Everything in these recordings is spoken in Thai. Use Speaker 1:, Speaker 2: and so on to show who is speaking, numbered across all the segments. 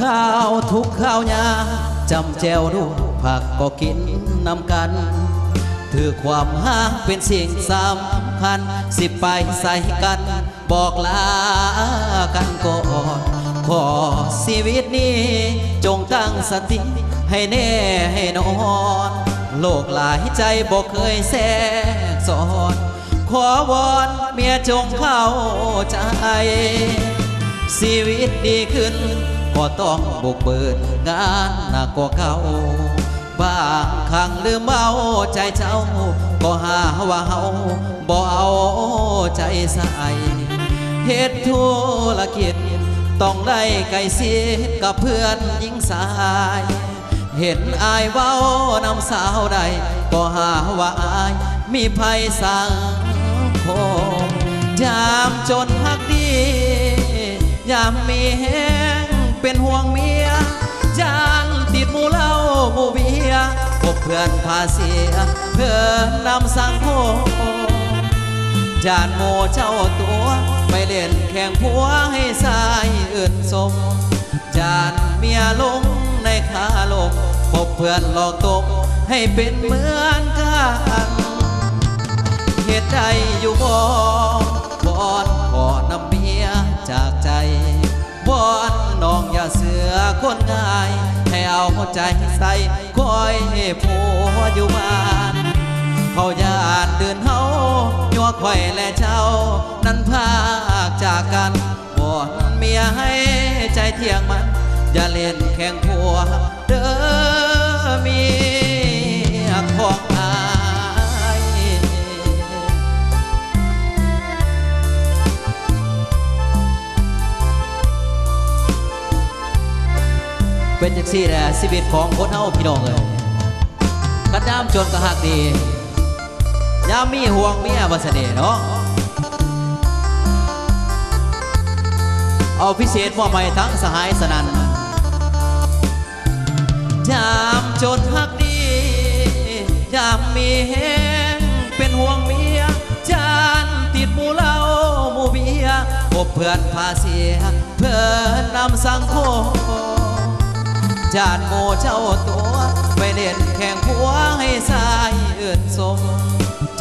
Speaker 1: ข้าวทุกข้าวยาจำแจวดูผักก็กินนำกันถือความห่างเป็นสิ่งสำคัญสิไปใส่กันบอกลากันก่อนขอชีวิตนี้จงตั้งสติให้แน่ให้นอนโลกหลายใจบอกเคยแทรกซ้อนขอวอนเมียจงเข้าใจชีวิตดีขึ้นก็ต้องบุกเบิดงานหนักกว่าเก่าบางครั้งลืมเอาใจเจ้าก็หาว่าเฮาบ่เอาใจใส่เหตุธุรกิจต้องได้ไกลชิดกับเพื่อนหญิงสายเห็นอายเว้านำสาวใดก็หาว่าอายมีภัยสังคมยามจนหักดียามมีแห้งเป็นห่วงเมียจานติดหมู่เหล้าหมู่เบียพบเพื่อนพาเสียเพื่อนนำสังคมจานโมเจ้าตัวไปเล่นแข่งผัวให้สายอื่นสมจานเมียลงในขาลมพบเพื่อนหลอกตบให้เป็นเหมือนกันเหตุใดอยู่บ่บอนขอนำเมียจากใจบอนน้องอย่าเสือคนง่ายให้เอาใจใส่คอยให้ผัวอยู่บ้านเขาญาติเดินเฮายัวข่อยและเจ้านั้นพากจากกันบอนเมียให้ใจเที่ยงมันอย่าเล่นแข่งผัวเด้อเมียของอายเป็นจังซี่แหละชีวิตของคนเฮาพี่น้องเอ้ยกันยามจนก็หักดียามมีห่วงเมียบ่เสน่ห์เนาะเอาพิเศษมอบให้ทั้งสหายสนันยามจนหักดียามมีแห้งเป็นห่วงเมียจานติดหมู่เหล้าหมู่เบียพบเพื่อนพาเสียเพื่อนนำสังคมจานโมเจ้าตัวไปเล่นแข่งผัวให้สายอื่นสม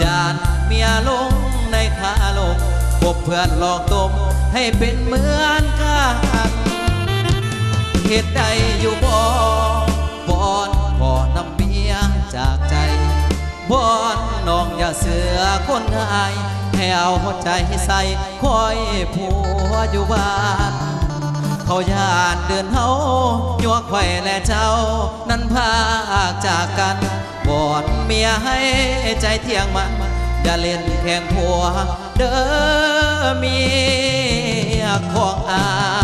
Speaker 1: จานเมียลงในขาลงพบเพื่อนหลอกตมให้เป็นเหมือนกันเหตุใดอยู่บ่บอนขอนำเมียจากใจบอนน้องอย่าเสือคนง่ายให้เอาใจใส่คอยผัวอยู่บ้านเขาญาติเดินเฮายัวไข่และเจ้านั้นพากจากกันบอนเมียให้ใจเที่ยงมันอย่าเล่นแข่งผัวเด้อเมียของอาย